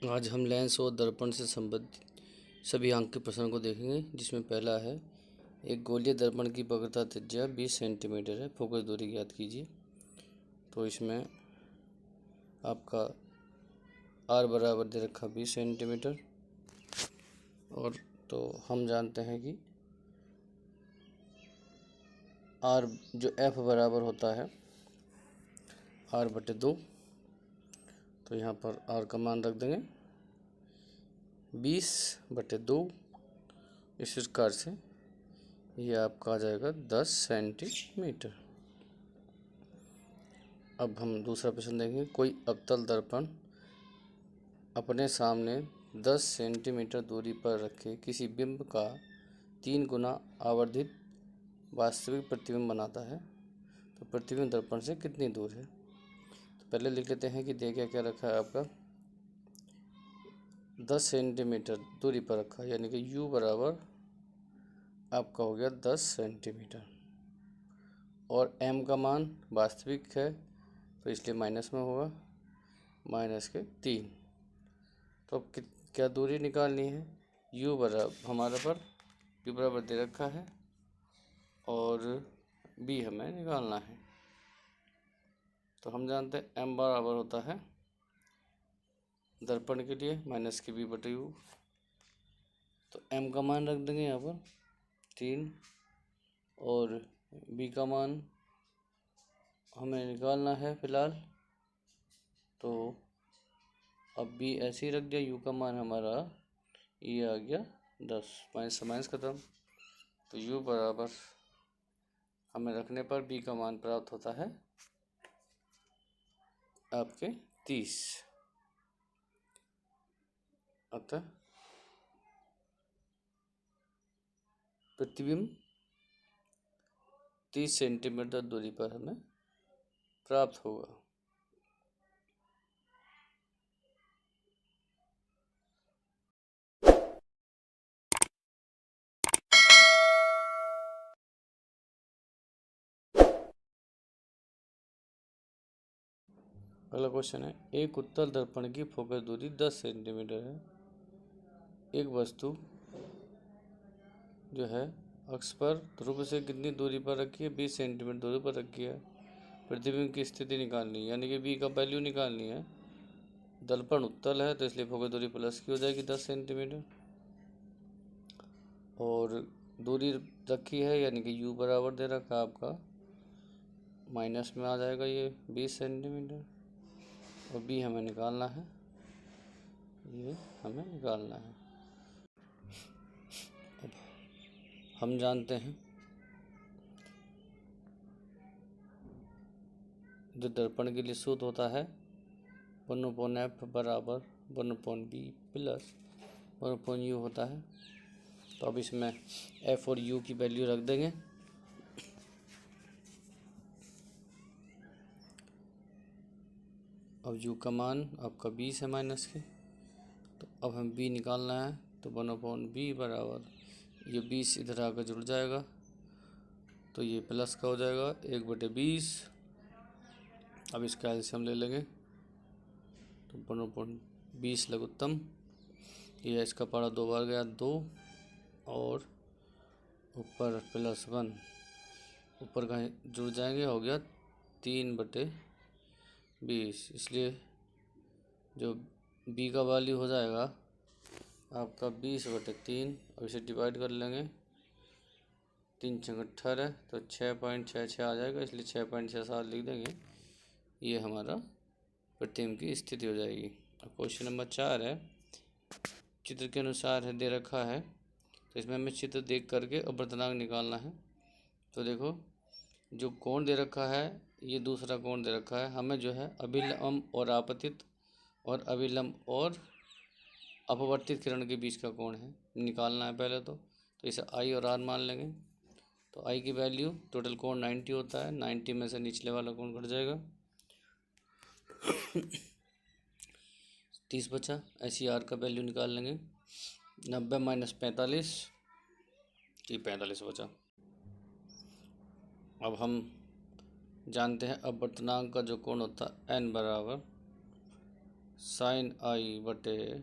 आज हम लेंस और दर्पण से संबंधित सभी अंक के प्रश्नों को देखेंगे, जिसमें पहला है एक गोलीय दर्पण की वक्रता त्रिज्या 20 सेंटीमीटर है, फोकस दूरी ज्ञात कीजिए। तो इसमें आपका r बराबर दे रखा 20 सेंटीमीटर, और तो हम जानते हैं कि r जो f बराबर होता है r/2। तो यहाँ पर r का मान रख देंगे 20/2। इस प्रकार से ये आपका आ जाएगा 10 सेंटीमीटर। अब हम दूसरा प्रश्न देखेंगे। कोई अवतल दर्पण अपने सामने 10 सेंटीमीटर दूरी पर रखे किसी बिंब का 3 गुना आवर्धित वास्तविक प्रतिबिंब बनाता है, तो प्रतिबिंब दर्पण से कितनी दूर है। तो पहले लिख लेते हैं कि देखिए क्या रखा है आपका 10 सेंटीमीटर दूरी पर रखा है, यानी कि u बराबर आपका हो गया 10 सेंटीमीटर, और m का मान वास्तविक है तो इसलिए माइनस में होगा, माइनस के 3। तो अब क्या दूरी निकालनी है। u बराबर हमारे पर u बराबर दे रखा है और b हमें निकालना है। तो हम जानते हैं m बराबर होता है दर्पण के लिए माइनस के b/u। तो m का मान रख देंगे यहाँ पर 3, और b का मान हमें निकालना है फिलहाल। तो अब b ऐसे ही रख दिया, u का मान हमारा ये आ गया 10, माइनस से माइनस खत्म। तो u बराबर हमें रखने पर b का मान प्राप्त होता है आपके 30। अतः प्रतिबिंब 30 सेंटीमीटर दूरी पर हमें प्राप्त होगा। अगला क्वेश्चन है, एक उत्तल दर्पण की फोकस दूरी 10 सेंटीमीटर है। एक वस्तु जो है अक्ष पर ध्रुव से कितनी दूरी पर रखी है, 20 सेंटीमीटर दूरी पर रखी है। प्रतिबिंब की स्थिति निकालनी है, यानी कि b का वैल्यू निकालनी है। दर्पण उत्तल है तो इसलिए फोकस दूरी प्लस की हो जाएगी 10 सेंटीमीटर, और दूरी रखी है यानी कि u बराबर दे रखा आपका माइनस में आ जाएगा ये 20 सेंटीमीटर, और b हमें निकालना है, ये हमें निकालना है। हम जानते हैं जो दर्पण के लिए सूत्र होता है 1/f बराबर 1/b प्लस 1/u होता है। तो अब इसमें f और u की वैल्यू रख देंगे। अब u का मान आपका 20 है माइनस के, तो अब हम b निकालना है। तो 1/b बराबर ये 20 इधर आकर जुड़ जाएगा, तो ये प्लस का हो जाएगा 1/20। अब इसका एलसीएम ले लेंगे, तो 1/20 लघुत्तम, ये इसका पारा 2 बार गया 2, और ऊपर +1 ऊपर का जुड़ जाएंगे, हो गया 3/20। इसलिए जो b का वैल्यू हो जाएगा आपका 20/3, और इसे डिवाइड कर लेंगे 3 × 18, तो 6.66 आ जाएगा, इसलिए 6.67 लिख देंगे। ये हमारा प्रतिबिंब की स्थिति हो जाएगी। अब क्वेश्चन नंबर 4 है, चित्र के अनुसार है दे रखा है, तो इसमें हमें चित्र देख करके अपवर्तनांक निकालना है। तो देखो जो कोण दे रखा है, ये दूसरा कोण दे रखा है, हमें जो है अभिलंब और आपतित और अभिलंब और अपवर्तित किरण के बीच का कोण है निकालना है पहले। तो इसे आई और आर मान लेंगे। तो आई की वैल्यू टोटल कोण 90 होता है, 90 में से निचले वाला कोण घट जाएगा 30 बचा। ऐसी आर का वैल्यू निकाल लेंगे 90 - 45, ये 45 बचा। अब हम जानते हैं अपवर्तनांक का जो कोण होता है n बराबर साइन आई बटे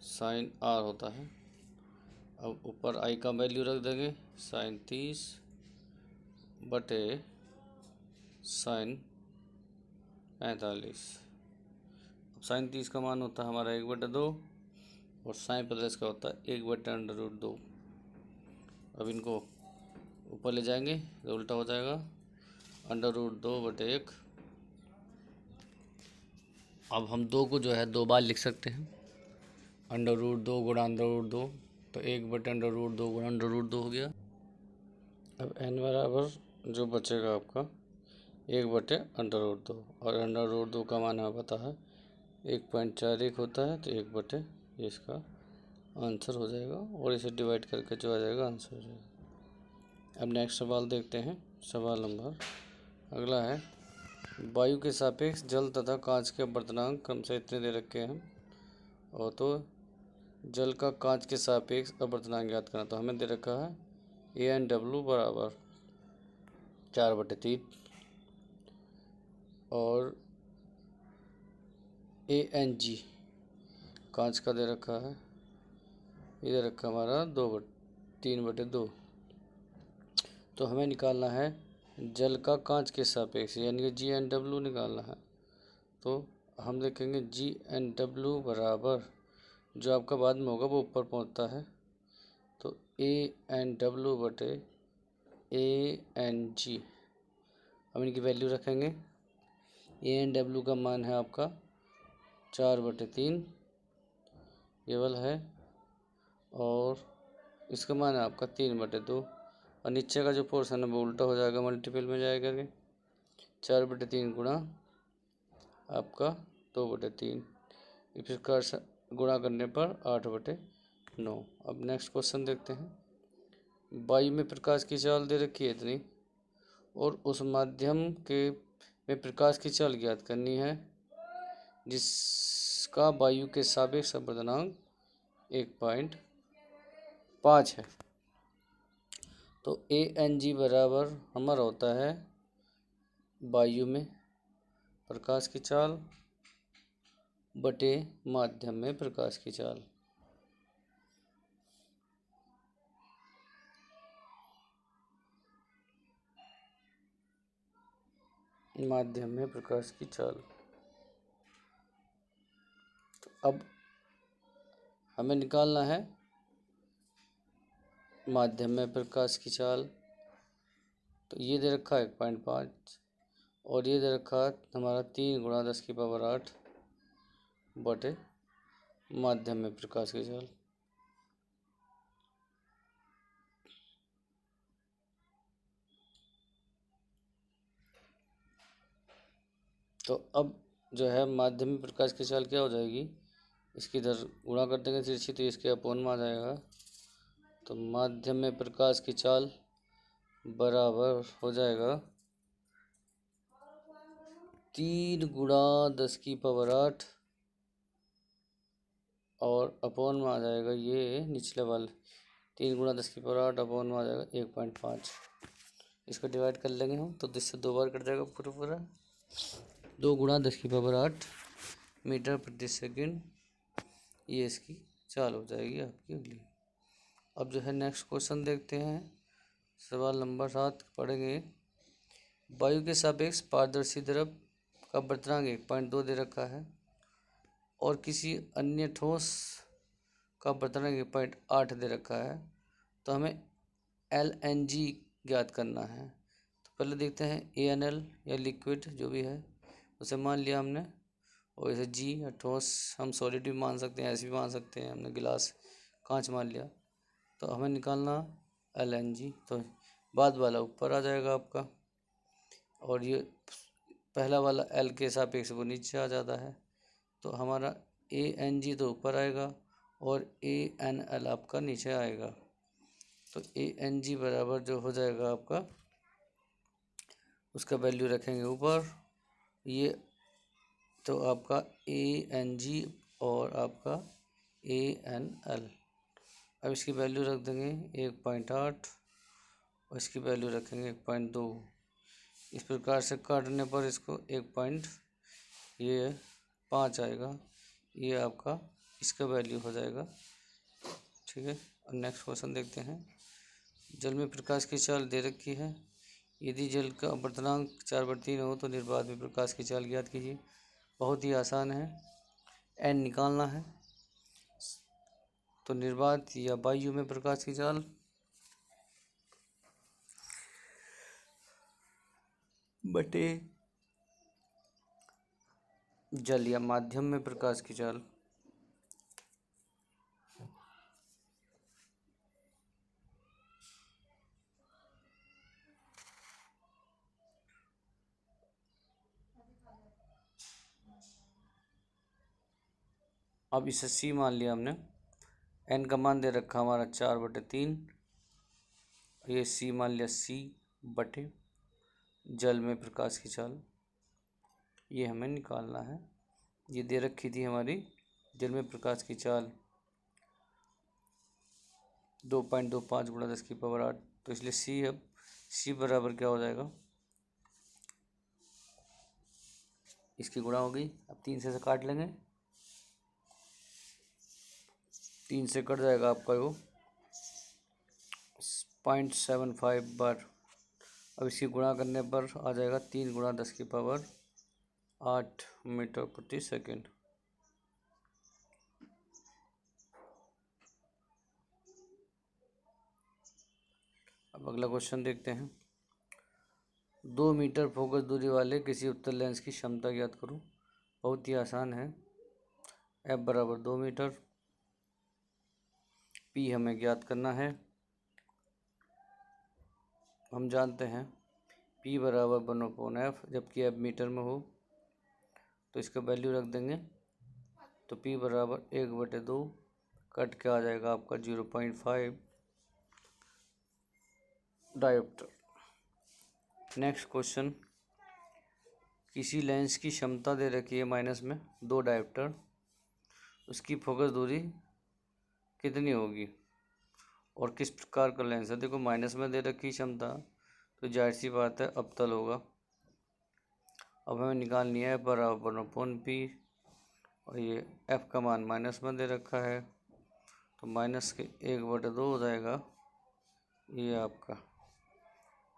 साइन आर होता है। अब ऊपर आई का वैल्यू रख देंगे, साइन 30 बटे साइन 45। अब साइन 30 का मान होता है हमारा 1/2 और साइन 45 का होता है 1/√2। अब इनको ऊपर ले जाएंगे तो उल्टा हो जाएगा, √2/1। अब हम 2 को जो है 2 बार लिख सकते हैं, √2 गुणा √2, तो 1/√2 गुणा √2 हो गया। अब n बराबर जो बचेगा आपका 1/√2, और √2 का मान हमें पता है 1.41 होता है, तो 1/, इसका आंसर हो जाएगा, और इसे डिवाइड करके जो आ जाएगा आंसर हो जाएगा। अब नेक्स्ट सवाल देखते हैं, सवाल नंबर अगला है, वायु के सापेक्ष जल तथा कांच के अपवर्तनांक क्रम से इतने दे रखे हैं, और तो जल का कांच के सापेक्ष अपवर्तनांक ज्ञात करना। तो हमें दे रखा है AnW बराबर 4/3 और Ang कांच का दे रखा है, ये दे रखा हमारा 3/2। तो हमें निकालना है जल का कांच के सापेक्ष, यानी कि Gn/W निकालना है। तो हम देखेंगे Gn/W बराबर जो आपका बाद में होगा वो ऊपर पहुंचता है, तो An/W बटे Ang। हम इनकी वैल्यू रखेंगे, An/W का मान है आपका 4/3 केवल है, और इसका मान है आपका 3/2, और नीचे का जो पोर्शन है वो उल्टा हो जाएगा, मल्टीपल में जाएगा करके 4/3 गुणा आपका 2/3, इस प्रकार से गुणा करने पर 8/9। अब नेक्स्ट क्वेश्चन देखते हैं, वायु में प्रकाश की चाल दे रखी है इतनी, और उस माध्यम के में प्रकाश की चाल ज्ञात करनी है जिसका वायु के सापेक्ष अपवर्तनांक 1.5 है। तो Ang बराबर हमारा होता है वायु में प्रकाश की चाल बटे माध्यम में प्रकाश की चाल। माध्यम में प्रकाश की चाल। तो अब हमें निकालना है माध्यम में प्रकाश की चाल। तो ये दे रखा है 1.5, और ये दे रखा है हमारा 3 गुणा 10⁸ बटे माध्यम में प्रकाश की चाल। तो अब जो है माध्यम में प्रकाश की चाल क्या हो जाएगी, इसकी इधर गुणा कर देंगे तिरछी, तो इसके अपोन में आ जाएगा। तो माध्यम में प्रकाश की चाल बराबर हो जाएगा 3 गुणा 10⁸, और अपोन में आ जाएगा ये निचले वाले 3 गुणा 10⁸, अपोन में आ जाएगा 1.5। इसको डिवाइड कर लेंगे हम, तो इससे 2 बार कट जाएगा पूरा 2 गुणा 10⁸ मीटर प्रति सेकंड, ये इसकी चाल हो जाएगी आपकी अगली। अब जो है नेक्स्ट क्वेश्चन देखते हैं, सवाल नंबर 7 पढ़ेंगे, वायु के सापेक्ष पारदर्शी द्रव का अपवर्तनांक 1.2 दे रखा है, और किसी अन्य ठोस का अपवर्तनांक 1.8 दे रखा है। तो हमें Lng ज्ञात करना है। तो पहले देखते हैं AnL या लिक्विड जो भी है उसे मान लिया हमने, और जैसे G या ठोस हम सॉलिड भी मान सकते हैं, ऐसे भी मान सकते हैं, हमने गिलास कांच मान लिया। तो हमें निकालना Lng, तो बाद वाला ऊपर आ जाएगा आपका, और ये पहला वाला L के सापेक्ष वो नीचे आ जाता है। तो हमारा Ang तो ऊपर आएगा और AnL आपका नीचे आएगा। तो Ang बराबर जो हो जाएगा आपका, उसका वैल्यू रखेंगे ऊपर, ये तो आपका Ang और आपका AnL। अब इसकी वैल्यू रख देंगे 1.8, और इसकी वैल्यू रखेंगे 1.2। इस प्रकार से काटने पर इसको 1 पॉइंट ये 5 आएगा। ये आपका इसका वैल्यू हो जाएगा। ठीक है, अब नेक्स्ट क्वेश्चन देखते हैं। जल में प्रकाश की चाल दे रखी है। यदि जल का अपवर्तनांक 4/3 हो तो निर्वात में प्रकाश की चाल ज्ञात कीजिए। बहुत ही आसान है, एन निकालना है। तो निर्वात या वायु में प्रकाश की चाल बटे जल या माध्यम में प्रकाश की चाल। अब इसे सी मान लिया हमने। एन का मान दे रखा हमारा 4/3। ये सी मान लिया, सी बटे जल में प्रकाश की चाल। ये हमें निकालना है। ये दे रखी थी हमारी जल में प्रकाश की चाल 2.25 × 10⁸ तो इसलिए सी, अब सी बराबर क्या हो जाएगा, इसकी गुणा हो गई। अब 3 से काट लेंगे, 3 से कट जाएगा आपका वो 0.75 बार। अब इसकी गुणा करने पर आ जाएगा 3 × 10⁸ मीटर प्रति सेकेंड। अब अगला क्वेश्चन देखते हैं। 2 मीटर फोकस दूरी वाले किसी उत्तल लेंस की क्षमता ज्ञात करो। बहुत ही आसान है, एफ बराबर 2 मीटर। पी हमें ज्ञात करना है। हम जानते हैं P बराबर 1/f, जबकि एफ मीटर में हो तो इसका वैल्यू रख देंगे। तो P बराबर 1/2 कट के आ जाएगा आपका 0.5 डायोप्टर। Next question. किसी लेंस की क्षमता दे रखी है माइनस में 2 डायोप्टर, उसकी फोकस दूरी कितनी होगी और किस प्रकार का लेंस है। देखो माइनस में दे रखी क्षमता तो जाहिर सी बात है अवतल होगा। अब हमें निकालनी है बराबर 1/p और ये f का मान माइनस में दे रखा है तो माइनस के 1/2 हो जाएगा ये आपका।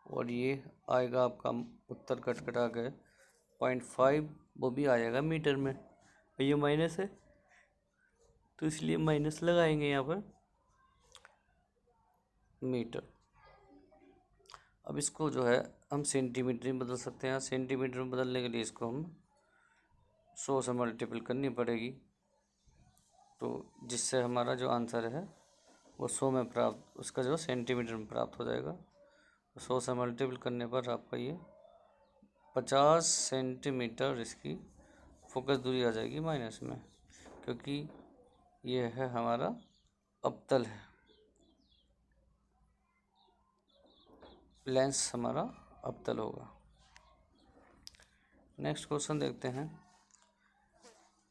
और ये आएगा आपका उत्तर कटा के 0.5, वो भी आ जाएगा मीटर में। ये माइनस है तो इसलिए माइनस लगाएंगे यहाँ पर मीटर। अब इसको जो है हम सेंटीमीटर में बदल सकते हैं। सेंटीमीटर में बदलने के लिए इसको हम 100 से मल्टीपल करनी पड़ेगी, तो जिससे हमारा जो आंसर है वो 100 में प्राप्त, उसका जो सेंटीमीटर में प्राप्त हो जाएगा। 100 से मल्टीपल करने पर आपका ये 50 सेंटीमीटर इसकी फोकस दूरी आ जाएगी माइनस में, क्योंकि ये है हमारा अवतल है, लेंस हमारा अवतल होगा। नेक्स्ट क्वेश्चन देखते हैं।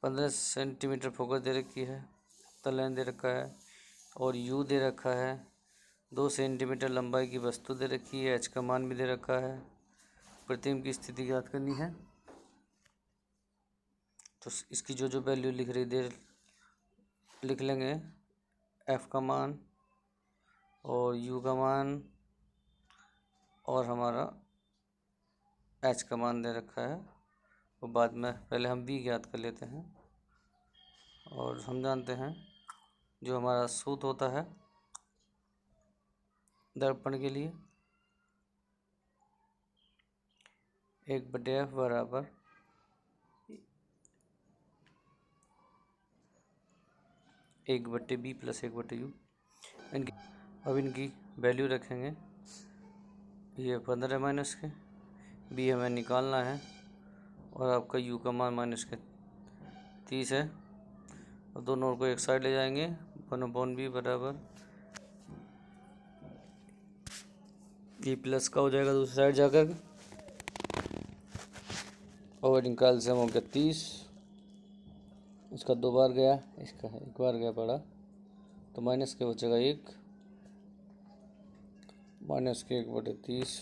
15 सेंटीमीटर फोकस दे रखी है, अवतल लेंस दे रखा है और यू दे रखा है। 2 सेंटीमीटर लंबाई की वस्तु दे रखी है, एच का मान भी दे रखा है। प्रतिबिंब की स्थिति ज्ञात करनी है। तो इसकी जो वैल्यू लिख रही दे लिख लेंगे, एफ का मान और यू का मान और हमारा एच का मान दे रखा है। वो बाद में पहले हम बी ज्ञात कर लेते हैं। और हम जानते हैं जो हमारा सूत्र होता है दर्पण के लिए 1/f बराबर 1/b + 1/u। अब इनकी वैल्यू रखेंगे। ये 15 माइनस के, बी हमें निकालना है और आपका यू का मान माइनस के 30 है। और दोनों को एक साइड ले जाएंगे। 1/b बराबर ये प्लस का हो जाएगा दूसरी साइड जाकर, और निकाल से हम हो गया 30। इसका 2 बार गया, इसका 1 बार गया पड़ा, तो माइनस के बचेगा 1, माइनस के 1/30,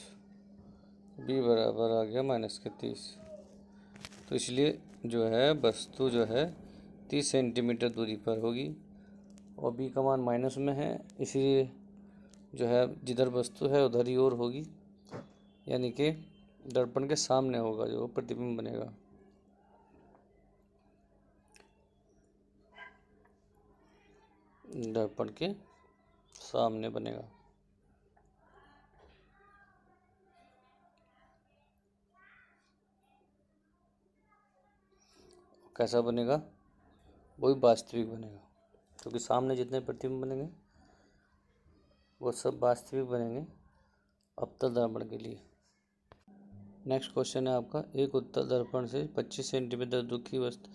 बी बराबर आ गया -30। तो इसलिए जो है वस्तु जो है 30 सेंटीमीटर दूरी पर होगी और बी का मान माइनस में है, इसलिए जो है जिधर वस्तु है उधर ही और होगी, यानी कि दर्पण के सामने होगा जो प्रतिबिंब बनेगा। दर्पण के सामने बनेगा। कैसा बनेगा? वही वास्तविक बनेगा, क्योंकि सामने जितने प्रतिबिंब बनेंगे वो सब वास्तविक बनेंगे अवतल दर्पण के लिए। नेक्स्ट क्वेश्चन है आपका, एक उत्तल दर्पण से 25 सेंटीमीटर दूर की वस्तु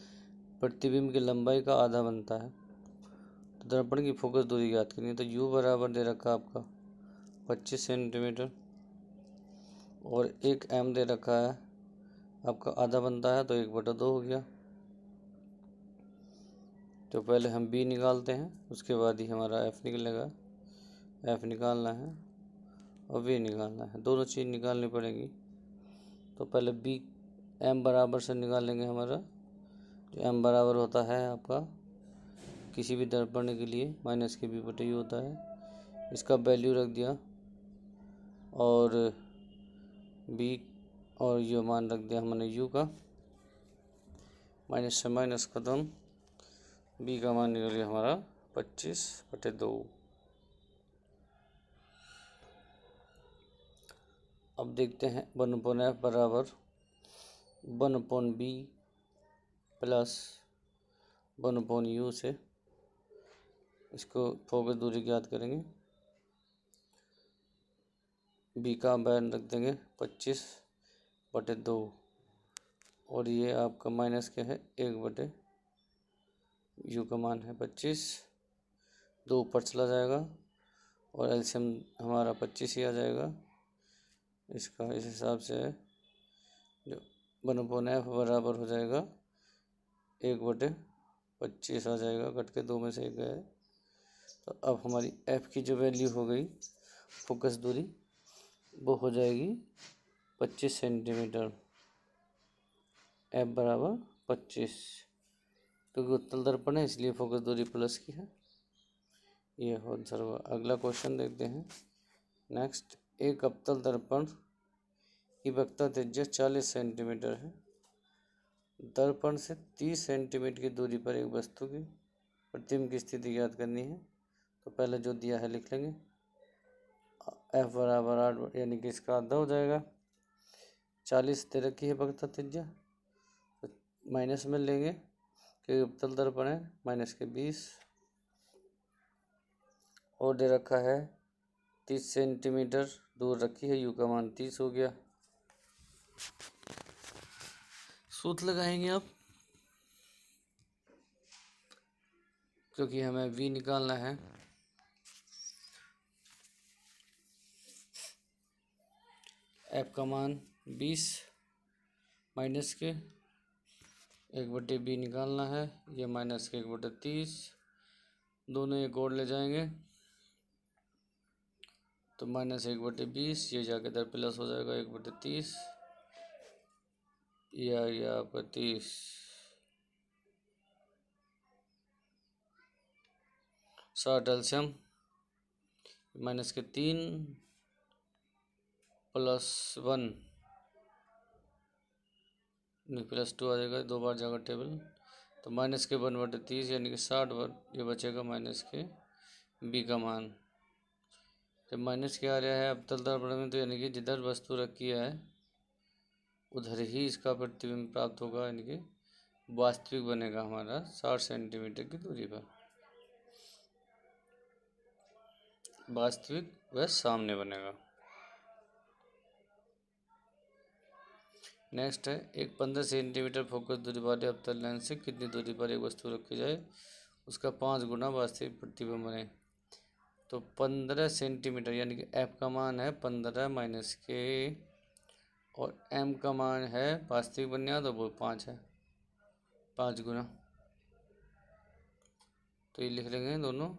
प्रतिबिंब की लंबाई का आधा बनता है, तो दर्पण की फोकस दूरी ज्ञात करनी है। तो u बराबर दे रखा है आपका 25 सेंटीमीटर और एक m दे रखा है आपका, आधा बनता है तो 1/2 हो गया। तो पहले हम b निकालते हैं, उसके बाद ही हमारा f निकलेगा। f निकालना है और v निकालना है, दोनों चीज़ निकालनी पड़ेगी। तो पहले b m बराबर से निकालेंगे हमारा, जो m बराबर होता है आपका किसी भी दर्पण के लिए माइनस के b/u होता है। इसका वैल्यू रख दिया और b और ये मान रख दिया हमने u का, माइनस से माइनस खत्म, b का मान निकल गया हमारा 25/2। अब देखते हैं 1/f बराबर 1/b प्लस 1/u से इसको फोकस दूरी ज्ञात करेंगे। b का मान रख देंगे 25/2 और ये आपका माइनस के है 1/u का मान है 25, 2 ऊपर चला जाएगा और एलसीएम हमारा 25 ही आ जाएगा। इसका इस हिसाब से जो 1/f बराबर हो जाएगा 1/25 आ जाएगा, कट के 2 में से 1 गया है। तो अब हमारी f की जो वैल्यू हो गई फोकस दूरी वो हो जाएगी 25 सेंटीमीटर, f बराबर 25, क्योंकि उत्तल दर्पण है इसलिए फोकस दूरी प्लस की है। ये हो आंसर हुआ। अगला क्वेश्चन देखते हैं। नेक्स्ट, एक अवतल दर्पण की वक्रता त्रिज्या 40 सेंटीमीटर है, दर्पण से 30 सेंटीमीटर की दूरी पर एक वस्तु की प्रतिबिंब की स्थिति ज्ञात करनी है। तो पहले जो दिया है लिख लेंगे, f बराबर 8 यानी कि इसका आधा हो जाएगा, 40 दे रखी है वक्रता त्रिज्या, तो माइनस में लेंगे क्योंकि अवतल दर्पण है, माइनस के 20 और दे रखा है 30 सेंटीमीटर दूर रखी है, u का मान 30 हो गया। सूत्र लगाएंगे अब, क्योंकि हमें v निकालना है। f का मान 20 माइनस के 1/b निकालना है, ये माइनस के 1/30, दोनों एक और ले जाएंगे तो माइनस 1/20, ये जाके इधर प्लस हो जाएगा 1/30, ये आ गया आपका 30, 60 एलसीएम माइनस के 3 प्लस 1 नहीं प्लस 2 आ जाएगा, 2 बार जाएगा टेबल, तो माइनस के 1/30 यानी कि 60 ये बचेगा माइनस के b का मान। जब माइनस के आ रहा है अवतल दर्पण में, तो यानी कि जिधर वस्तु रखी है उधर ही इसका प्रतिबिंब प्राप्त होगा, यानी कि वास्तविक बनेगा हमारा 60 सेंटीमीटर की दूरी पर, वास्तविक वह सामने बनेगा। नेक्स्ट है, एक 15 सेंटीमीटर फोकस दूरी वाले अवतल लेंस से कितनी दूरी पर एक वस्तु रखी जाए उसका 5 गुना वास्तविक प्रतिबिंब बने। तो 15 सेंटीमीटर यानी कि f का मान है 15 माइनस के और m का मान है वास्तविक बनने तो वो 5 है, 5 गुना, तो ये लिख लेंगे दोनों,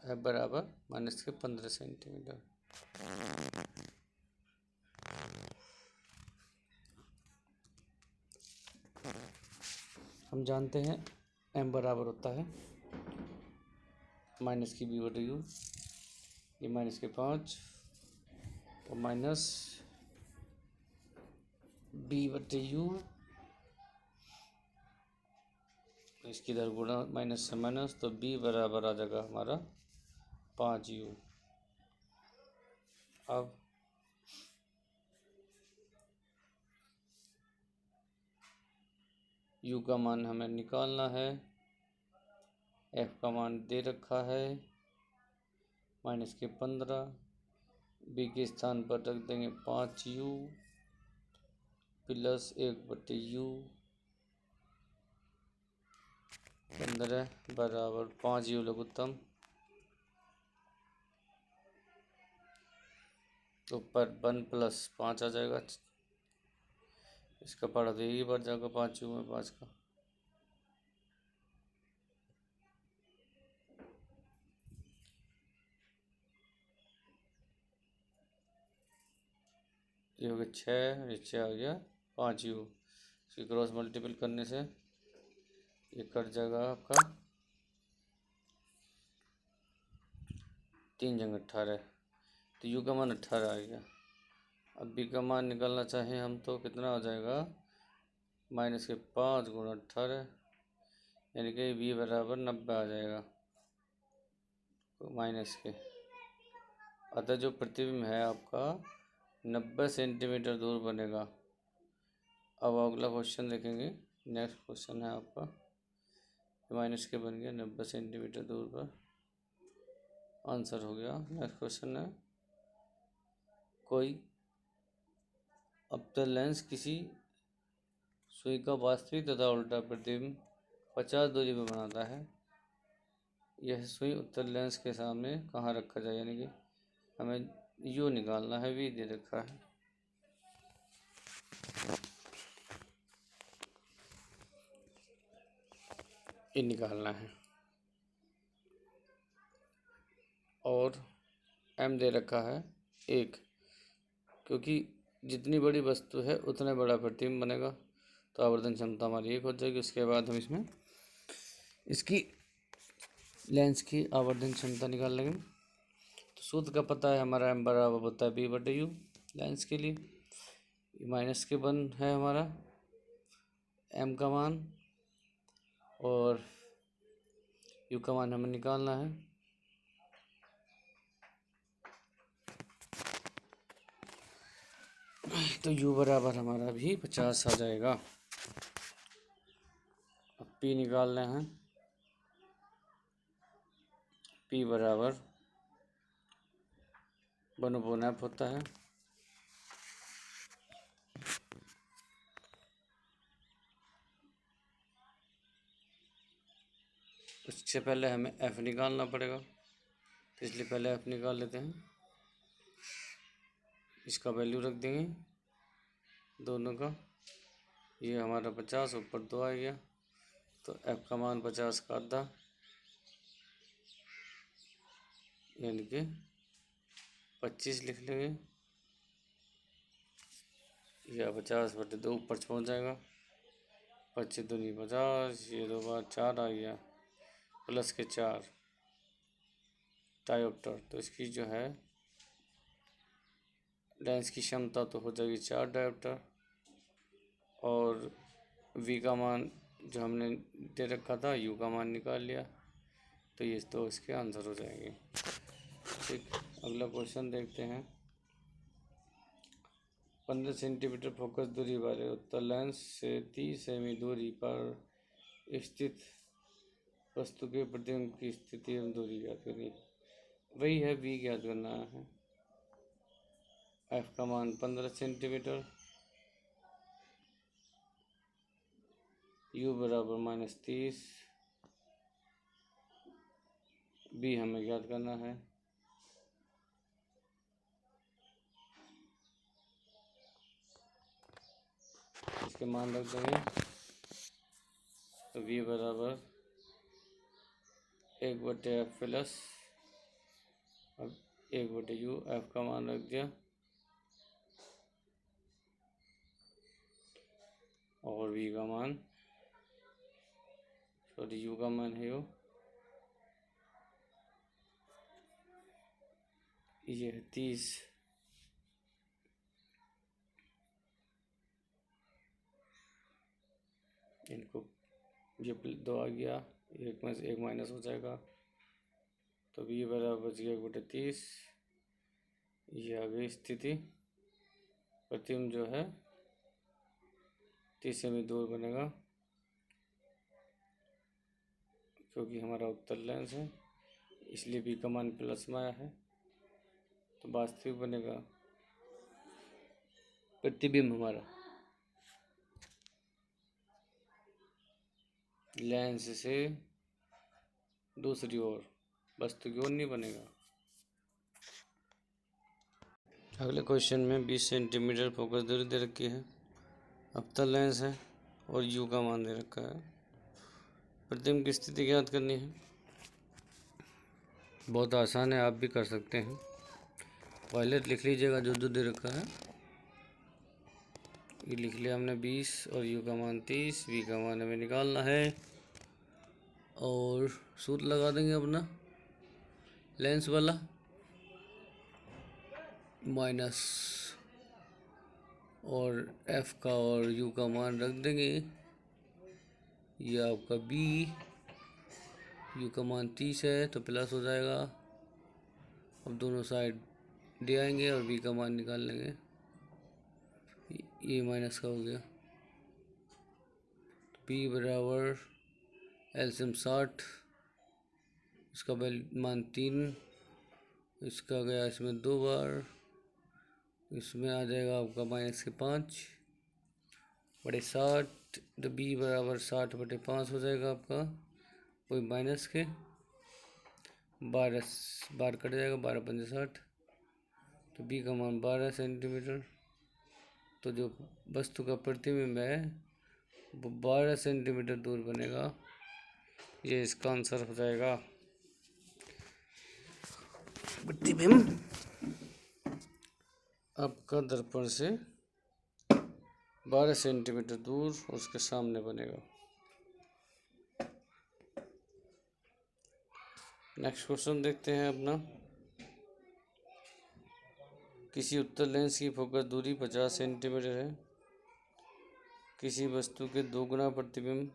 f बराबर माइनस के 15 सेंटीमीटर। हम जानते हैं m बराबर होता है माइनस की बी बटे यू, ये माइनस के 5 और माइनस बी बटे यू, इसकी इधर गुणा माइनस से माइनस, तो b बराबर आ जाएगा हमारा 5u। अब u का मान हमें निकालना है, f का मान दे रखा है माइनस के 15, b के स्थान पर रख देंगे 5u प्लस 1/u, 15 बराबर 5u लघुत्तम, तो ऊपर 1 + 5 आ जाएगा, इसका पढ़ा तो यही बढ़ जाएगा 5u में 5 का, ये हो गया 6, ये 6 आ गया 5u, इसकी क्रॉस मल्टीपल करने से ये कट जाएगा आपका 3 जंग 18, तो u का मान 18 आ गया। अब b का मान निकालना चाहें हम तो कितना हो जाएगा, माइनस के 5 गुणा 18, यानी कि b बराबर 90 आ जाएगा माइनस के। अतः जो प्रतिबिंब है आपका 90 सेंटीमीटर दूर बनेगा। अब अगला क्वेश्चन देखेंगे, नेक्स्ट क्वेश्चन है आपका, माइनस के बन गया 90 सेंटीमीटर दूर पर, आंसर हो गया। नेक्स्ट क्वेश्चन है, कोई अवतल लेंस किसी सुई का वास्तविक तथा उल्टा प्रतिबिंब 50 दूरी पर बनाता है, यह सुई उत्तल लेंस के सामने कहाँ रखा जाए, यानी कि हमें यू निकालना है, वी दे रखा है। ये निकालना है और m दे रखा है 1, क्योंकि जितनी बड़ी वस्तु है उतना बड़ा प्रतिबिंब बनेगा, तो आवर्धन क्षमता हमारी 1 हो जाएगी। उसके बाद हम इसमें इसकी लेंस की आवर्धन क्षमता निकाल लेंगे। तो सूत्र का पता है हमारा m बराबर होता है b बटे यू लेंस के लिए, माइनस के 1 है हमारा m का मान और u का मान हमें निकालना है। तो u बराबर हमारा भी 50 आ जाएगा। अब p निकालना है, p बराबर 1/f होता है, उससे पहले हमें f निकालना पड़ेगा, तो इसलिए पहले f निकाल लेते हैं। इसका वैल्यू रख देंगे दोनों का, ये हमारा 50 ऊपर 2 आ गया, तो f का मान 50 का आधा यानी कि 25 लिख लेंगे, या 50/2 ऊपर पहुँच जाएगा, 25 दूनी 50, ये 2 बार 4 आ गया, प्लस के 4 डायोप्टर, तो इसकी जो है लेंस की क्षमता तो हो जाएगी 4 डायोप्टर, और v का मान जो हमने दे रखा था u का मान निकाल लिया, तो ये तो इसके आंसर हो जाएंगे। ठीक, अगला क्वेश्चन देखते हैं। 15 सेंटीमीटर फोकस दूरी वाले उत्तल लेंस से 30 सेमी दूरी पर स्थित वस्तु के प्रतिबिंब की स्थिति एवं दूरी ज्ञात करनी, वही है v ज्ञात करना है। f का मान 15 सेंटीमीटर, u बराबर -30, b हमें ज्ञात करना है। इसके मान रख देंगे, तो v बराबर 1/f प्लस, अब 1/u, f का मान रख दिया और v का मान सॉरी यू का मान है ये है 30। इनको ये 2 आ गया, एक में से एक माइनस हो जाएगा, तो बी बराबर बच गया 1/30। ये आ गई स्थिति। प्रतिबिंब जो है 30 सेमी दूर बनेगा, क्योंकि हमारा उत्तल लेंस है, इसलिए बी का मान प्लस में आया है। तो वास्तविक बनेगा प्रतिबिंब हमारा लेंस से दूसरी ओर, वस्तु की ओर नहीं बनेगा। अगले क्वेश्चन में 20 सेंटीमीटर फोकस दूरी दे रखी है, अवतल लेंस है और यू का मान दे रखा है। प्रतिबिंब की स्थिति ज्ञात करनी है। बहुत आसान है, आप भी कर सकते हैं। पहले लिख लीजिएगा जो जो दे रखा है। ये लिख लिया हमने 20 और यू का मान 30, वी का मान हमें निकालना है। और सूत्र लगा देंगे अपना लेंस वाला, माइनस और एफ का और यू का मान रख देंगे। ये आपका बी, यू का मान 30 है तो प्लस हो जाएगा। अब दोनों साइड दे आएंगे और बी का मान निकाल लेंगे। ये माइनस का हो गया। बी बराबर एलसीएम 60, इसका मान 3, इसका गया इसमें 2 बार, इसमें आ जाएगा आपका -5 बटे 60। तो बी बराबर 60/5 हो जाएगा आपका, कोई माइनस के 12 बार कट जाएगा, 12 पंजे 60। तो बी का मान 12 सेंटीमीटर। तो जो वस्तु का प्रतिबिंब है वो 12 सेंटीमीटर दूर बनेगा। ये इसका आंसर हो जाएगा। प्रतिबिंब आपका दर्पण से 12 सेंटीमीटर दूर उसके सामने बनेगा। नेक्स्ट क्वेश्चन देखते हैं अपना। किसी उत्तल लेंस की फोकस दूरी 50 सेंटीमीटर है। किसी वस्तु के 2 गुना प्रतिबिंब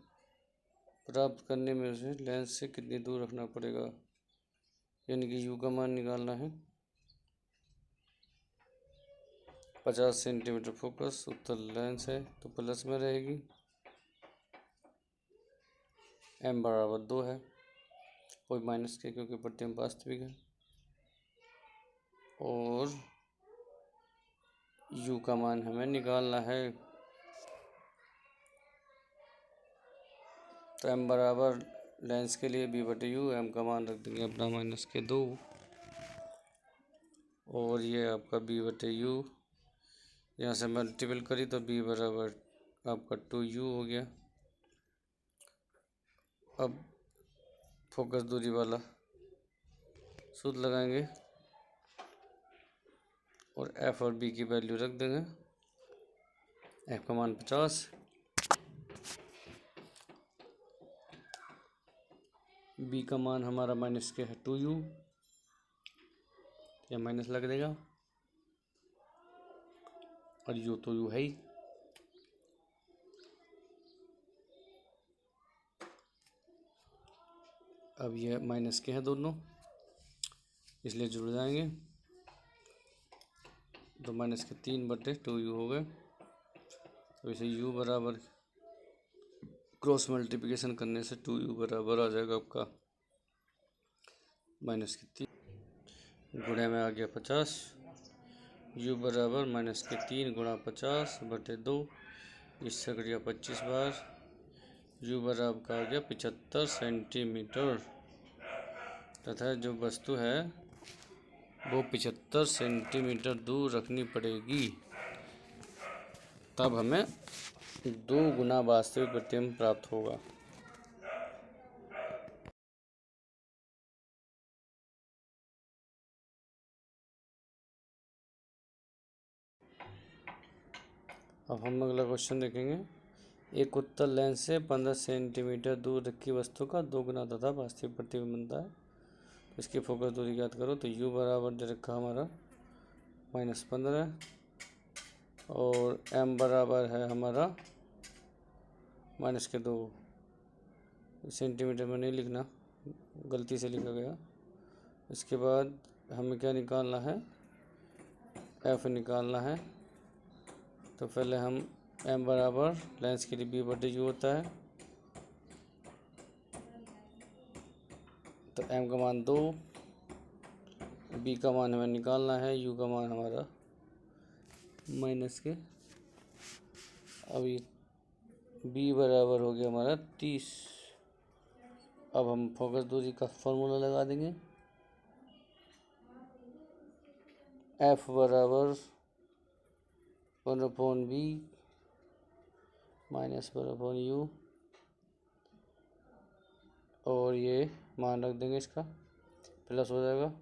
प्राप्त करने में उसे लेंस से कितनी दूर रखना पड़ेगा, यानी कि यू का मान निकालना है। 50 सेंटीमीटर फोकस, उत्तल लेंस है तो प्लस में रहेगी, एम बराबर 2 है, कोई माइनस के क्योंकि प्रतिबिंब वास्तविक है। और यू का मान हमें निकालना है, तो एम बराबर लेंस के लिए b/u, एम का मान रख देंगे अपना -2। और ये आपका b/u यहाँ से मल्टीपल करी तो b बराबर आपका 2u हो गया। अब फोकस दूरी वाला सूत्र लगाएंगे और f और b की वैल्यू रख देंगे। f का मान 50, b का मान हमारा माइनस के है 2u, या माइनस लग देगा, और u तो u है ही। अब ये माइनस के हैं दोनों, इसलिए जुड़ जाएंगे, तो -3/2u हो गए। तो इसे u बराबर क्रॉस मल्टीप्लिकेशन करने से 2u बराबर आ जाएगा आपका -3 गुणे में आ गया 50। u बराबर -3 गुणा 50/2, इससे कट गया 25 बार। u बराबर का आ गया 75 सेंटीमीटर, तथा जो वस्तु है वो 75 सेंटीमीटर दूर रखनी पड़ेगी, तब हमें 2 गुना वास्तविक प्रतिबिंब प्राप्त होगा। अब हम अगला क्वेश्चन देखेंगे। एक उत्तल लेंस से 15 सेंटीमीटर दूर रखी वस्तु का 2 गुना तथा वास्तविक प्रतिबिंब बनता है। तो इसकी फोकस दूरी ज्ञात करो। तो u बराबर दे रखा हमारा -15 और m बराबर है हमारा -2। सेंटीमीटर में नहीं लिखना, गलती से लिखा गया। इसके बाद हमें क्या निकालना है, f निकालना है। तो पहले हम m बराबर लेंस के लिए b/u होता है, तो m का मान 2, b का मान हमें निकालना है, u का मान हमारा -के। अब ये b बराबर हो गया हमारा 30। अब हम फोकस दूरी का फॉर्मूला लगा देंगे। f बराबर 1/b -1/u और ये मान रख देंगे, इसका प्लस हो जाएगा।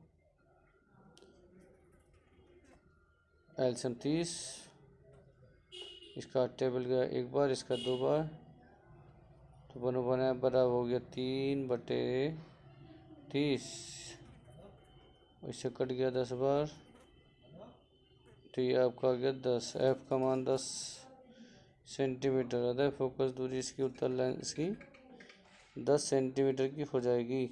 एलसीएम 30, इसका टेबल गया एक बार, इसका 2 बार, तो 1/f बराबर हो गया 3/30। इससे कट गया 10 बार, तो ये आपका आ गया 10। f का मान 10 सेंटीमीटर अतः फोकस दूरी इसकी उत्तल लेंस की 10 सेंटीमीटर की हो जाएगी।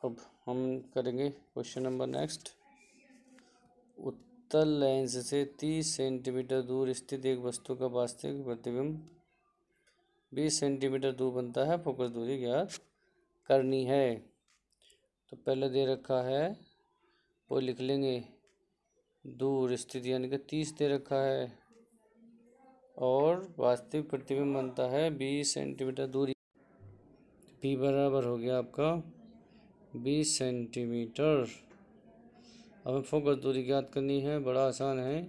अब हम करेंगे क्वेश्चन नंबर नेक्स्ट। उत्तल लेंस से 30 सेंटीमीटर दूर स्थित एक वस्तु का वास्तविक प्रतिबिंब 20 सेंटीमीटर दूर बनता है। फोकस दूरी ज्ञात करनी है। तो पहले दे रखा है वो लिख लेंगे, दूर स्थित यानी कि 30 दे रखा है और वास्तविक प्रतिबिंब बनता है 20 सेंटीमीटर दूरी। p बराबर हो गया आपका 20 सेंटीमीटर। अब हमें फोकस दूरी ज्ञात करनी है, बड़ा आसान है।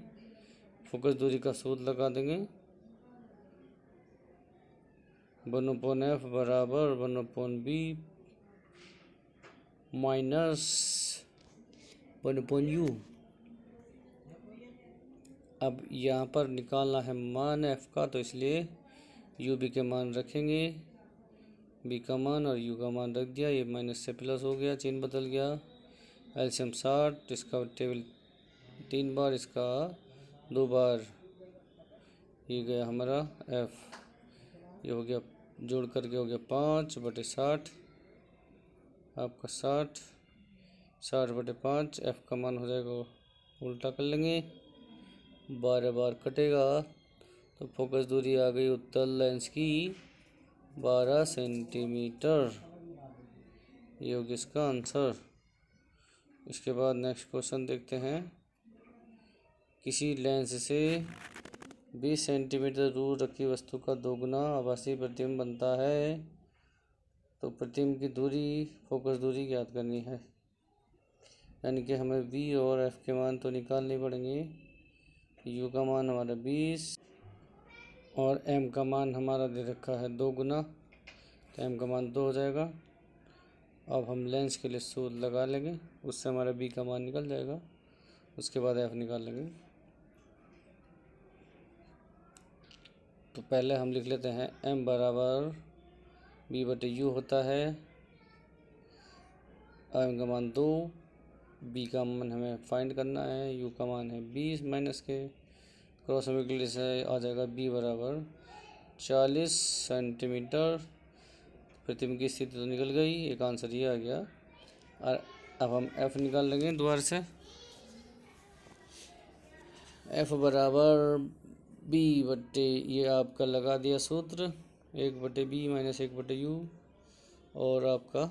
फोकस दूरी का सूत्र लगा देंगे, 1/f बराबर 1/b -1/u। अब यहाँ पर निकालना है मान f का, तो इसलिए u b के मान रखेंगे, b का मान और u का मान रख दिया। ये माइनस से प्लस हो गया, चिन्ह बदल गया। एलसीएम 60, इसका टेबल 3 बार, इसका 2 बार, ये गया हमारा f। ये हो गया जोड़ करके हो गया 5/60, आपका 60/5। f का मान हो जाएगा, उल्टा कर लेंगे, 12 बार कटेगा। तो फोकस दूरी आ गई उत्तल लेंस की 12 सेंटीमीटर। ये होगी इसका आंसर। इसके बाद नेक्स्ट क्वेश्चन देखते हैं। किसी लेंस से 20 सेंटीमीटर दूर रखी वस्तु का 2 गुना आभासी प्रतिबिंब बनता है। तो प्रतिबिंब की दूरी, फोकस दूरी ज्ञात करनी है, यानी कि हमें v और f के मान तो निकालने पड़ेंगे। u का मान हमारा 20 और m का मान हमारा दे रखा है 2 गुना, तो m का मान 2 हो जाएगा। अब हम लेंस के लिए सूत्र लगा लेंगे, उससे हमारा b का मान निकल जाएगा। उसके बाद f निकाल लेंगे। तो पहले हम लिख लेते हैं m बराबर b/u होता है, m का मान 2, b का मान हमें फाइंड करना है, u का मान है 20 माइनस के, क्रॉस मल्टीप्लाई से आ जाएगा b बराबर 40 सेंटीमीटर। प्रतिबिंब की स्थिति तो निकल गई, एक आंसर ये आ गया। और अब हम f निकाल लेंगे दोबारा से। f बराबर b/, ये आपका लगा दिया सूत्र, 1/b माइनस 1/u, और आपका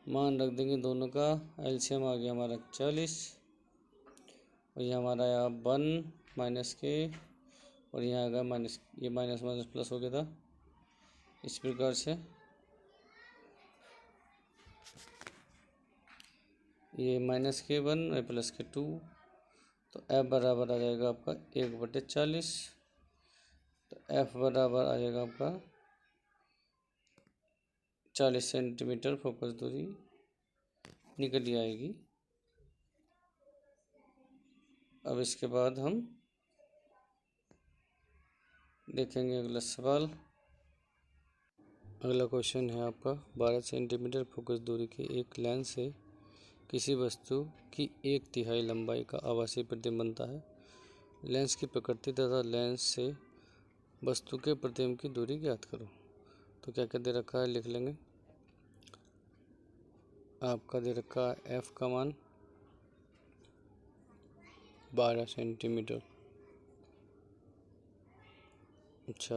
मान रख देंगे दोनों का। एलसीएम आ गया हमारा 40 और ये हमारा यहाँ 1 माइनस के, और यहाँ आ गया माइनस, ये माइनस माइनस प्लस हो गया था। इस प्रकार से ये -1 और +2, तो f बराबर आ जाएगा आपका 1/40। तो f बराबर आ जाएगा आपका 40 सेंटीमीटर। फोकस दूरी निकल आएगी। अब इसके बाद हम देखेंगे अगला सवाल। अगला क्वेश्चन है आपका 12 सेंटीमीटर फोकस दूरी की एक लेंस से किसी वस्तु की 1/3 लंबाई का आभासी प्रतिबिंब बनता है। लेंस की प्रकृति तथा लेंस से वस्तु के प्रतिबिंब की दूरी ज्ञात करो। तो क्या क्या दे रखा है लिख लेंगे। आपका दे रखा है एफ का मान 12 सेंटीमीटर। अच्छा,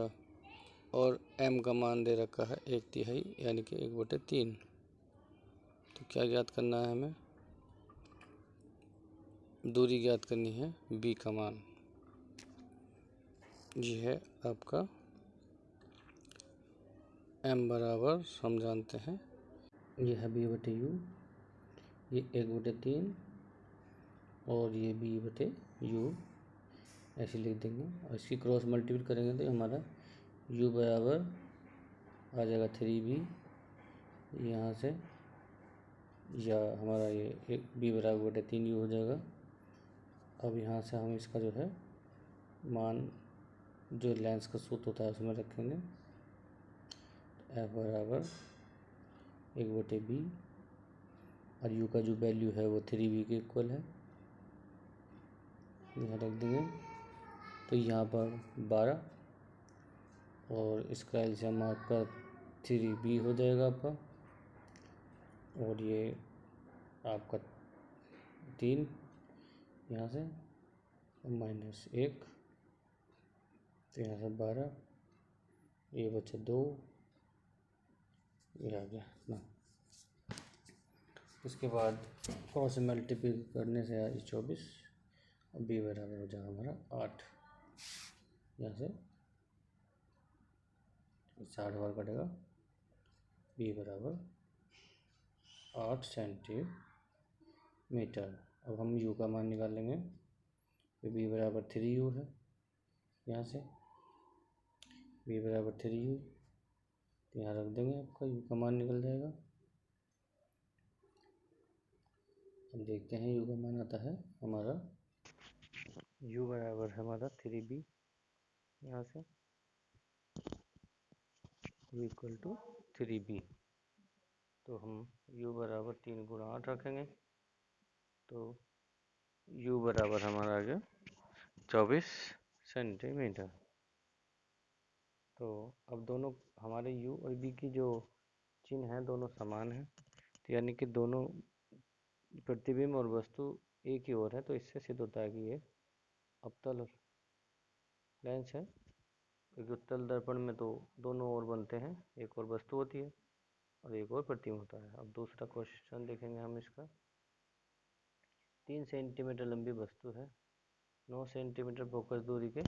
और एम का मान दे रखा है 1/3 यानी कि 1/3। तो क्या ज्ञात करना है हमें, दूरी ज्ञात करनी है बी का मान। ये है आपका एम बराबर हम जानते हैं, ये है B/U, ये 1/3 और ये B/U ऐसे लिख देंगे। और इसकी क्रॉस मल्टीप्लाई करेंगे तो हमारा U बराबर आ जाएगा 3B यहाँ से, या हमारा ये B बराबर 3U हो जाएगा। अब यहाँ से हम इसका जो है मान जो लेंस का सूत्र होता है उसमें रखेंगे। F बराबर 1/B और U का जो वैल्यू है वो 3B के इक्वल है, यहाँ रख देंगे। तो यहाँ पर 12 और इसका एलसीएम आपका 3B हो जाएगा आपका, और ये आपका 3 यहाँ से -1, तो यहाँ से 12, ये बचे 2, ये आ गया ना। इसके बाद क्रॉस से मल्टीप्लाई करने से आया 24 और B बराबर हो जाएगा हमारा 8। यहाँ से 60 बार कटेगा, B बराबर 8 सेंटीमीटर। अब हम U का मान निकालेंगे, तो B बराबर 3U है। यहाँ से B बराबर 3U, तो यहाँ रख देंगे, आपका U का मान निकल जाएगा। अब देखते हैं U का मान आता है हमारा, U बराबर है हमारा 3B, यहाँ से U इक्वल टू 3B। तो हम U बराबर 3 गुणा 8 रखेंगे, तो U बराबर हमारा आ गया 24 सेंटीमीटर। तो अब दोनों हमारे U और B की जो चिन्ह हैं दोनों समान हैं, तो यानी कि दोनों प्रतिबिंब और वस्तु एक ही ओर है। तो इससे सिद्ध होता है कि ये अवतल लेंस है, क्योंकि उत्तल दर्पण में तो दोनों ओर बनते हैं, एक और वस्तु होती है और एक और प्रतिबिंब होता है। अब दूसरा क्वेश्चन देखेंगे हम इसका। 3 सेंटीमीटर लंबी वस्तु है, 9 सेंटीमीटर फोकस दूरी के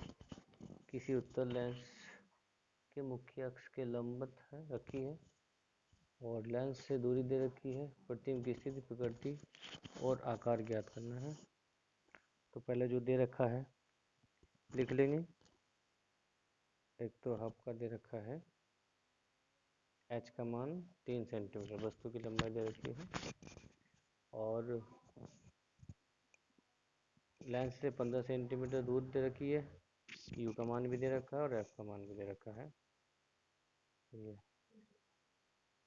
किसी उत्तल लेंस के मुख्य अक्ष के लंबवत है रखी है, और लेंस से दूरी दे रखी है। प्रतिबिंब की स्थिति, प्रकृति और आकार ज्ञात करना है। तो पहले जो दे रखा है लिख लेंगे। एक तो आपका दे रखा है H का मान 3 सेंटीमीटर, वस्तु की लंबाई दे रखी है, और लेंस से 15 सेंटीमीटर दूर दे रखी है। U का मान भी दे रखा है और F का मान भी दे रखा है। ये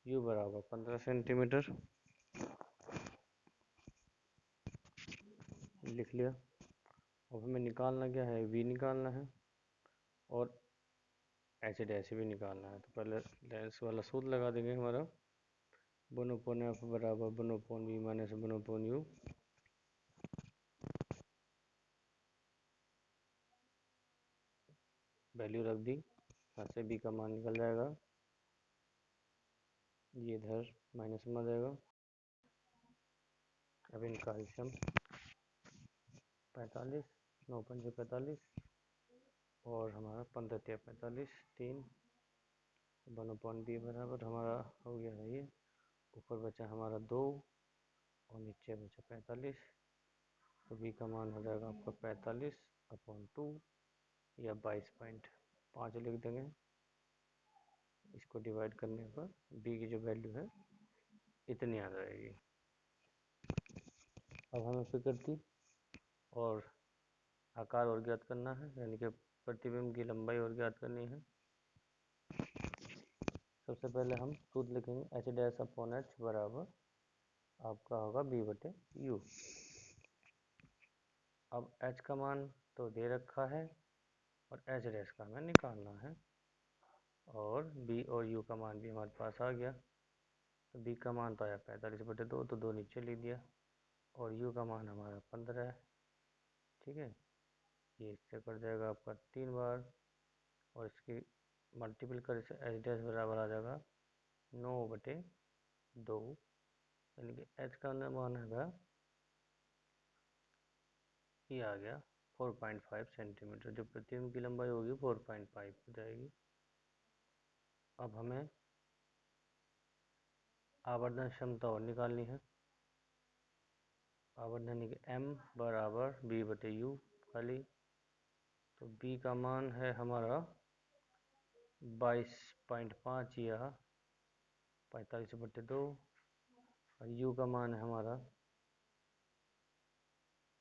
U बराबर 15 सेंटीमीटर लिख लिया। अब हमें निकालना क्या है, V निकालना है और ऐसे भी निकालना है। तो पहले लेंस वाला सूत्र लगा देंगे हमारा, 1/F बराबर 1/V माइनस 1/U। वैल्यू रख दी, यहाँ से B का मान निकल जाएगा, ये इधर माइनस में आ जाएगा। अब इनका एलसीएम 45, 9 पंजे 45 और हमारा 15 45, 3 1/B बराबर हमारा हो गया है ये। ऊपर बचा हमारा 2 और नीचे बचा 45। तो B का मान हो जाएगा आपका 45/2 या 22.5 लिख देंगे। इसको डिवाइड करने पर B की जो वैल्यू है इतनी आ जाएगी। अब हमें प्रकृति और आकार और ज्ञात करना है, यानी कि प्रतिबिंब की लंबाई और ज्ञात करनी है। सबसे पहले हम सूत्र लिखेंगे एच डैश अपॉन एच बराबर आपका होगा बी बटे यू। अब एच का मान तो दे रखा है और एच डैश का हमें निकालना है, और बी और यू का मान भी हमारे पास आ गया। तो बी का मान तो आया 45/2, तो 2 नीचे ले लिया, और यू का मान हमारा 15 है। ठीक है, ये इससे कट जाएगा आपका 3 बार, और इसकी मल्टीपल कर से एच डैश बराबर आ जाएगा 9/2, यानी कि एच का मान है ये आ गया 4.5 सेंटीमीटर। जो प्रतिबिंब की लंबाई होगी 4.5 हो जाएगी। अब हमें आवर्धन क्षमता और निकालनी है। आवर्धन की m बराबर b बटे यू खाली। तो b का मान है हमारा 22.5 या 45/2, और u का मान है हमारा,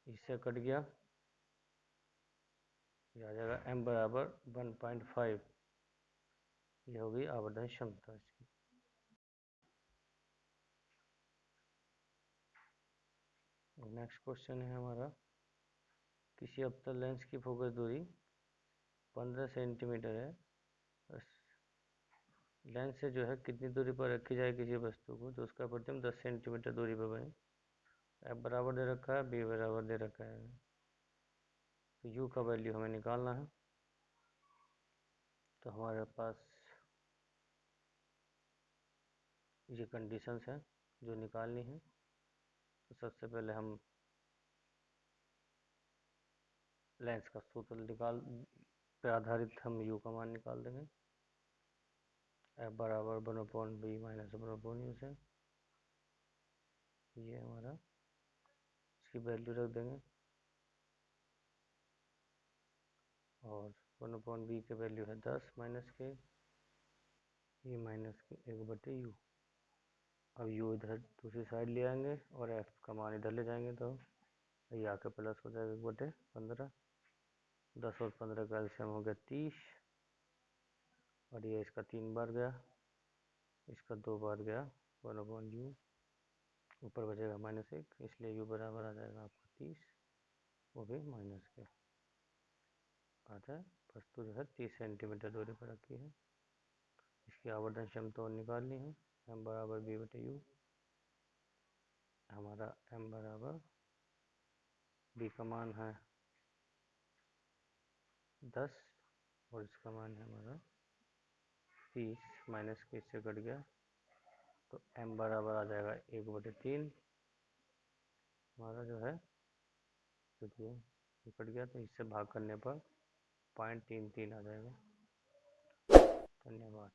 इससे कट गया, ये आ जाएगा m बराबर 1.5। यह होगी आवर्धन क्षमता इसकी। नेक्स्ट क्वेश्चन है हमारा, किसी अवतल लेंस की फोकस दूरी 15 सेंटीमीटर है, लेंस से जो है कितनी दूरी पर रखी जाए किसी वस्तु को, तो उसका प्रतिबिंब 10 सेंटीमीटर दूरी पर बने। एफ बराबर दे रखा है, बी बराबर दे रखा है, तो यू का वैल्यू हमें निकालना है। तो हमारे पास ये कंडीशंस हैं जो निकालनी है। तो सबसे पहले हम लेंस का सूत्र निकाल पे आधारित हम यू का मान निकाल देंगे। एफ बराबर 1/b माइनस 1/u से, ये हमारा इसकी वैल्यू रख देंगे, और 1/b की वैल्यू है 10 माइनस के, ये माइनस के 1/u। अब यू इधर दूसरी साइड ले आएंगे और एफ का मान इधर ले जाएंगे, तो ये आके प्लस हो जाएगा 1/15। 10 और 15 का एलसीएम हो गया 30, और ये इसका 3 बार गया, इसका 2 बार गया 1/u, ऊपर बचेगा -1, इसलिए यू बराबर आ जाएगा आपका 30, वो भी माइनस के आ जाए। वस्तु जो है 30 सेंटीमीटर दूरी पर रखी है। इसकी आवर्धन क्षमता और निकालनी है। m बराबर b बटे यू, हमारा m बराबर b का मान है 10, और इसका मान है हमारा 30, माइनस के इससे कट गया, तो m बराबर आ जाएगा 1/3। हमारा जो है देखिए ये कट गया, तो इससे भाग करने पर 0.33 आ जाएगा। धन्यवाद।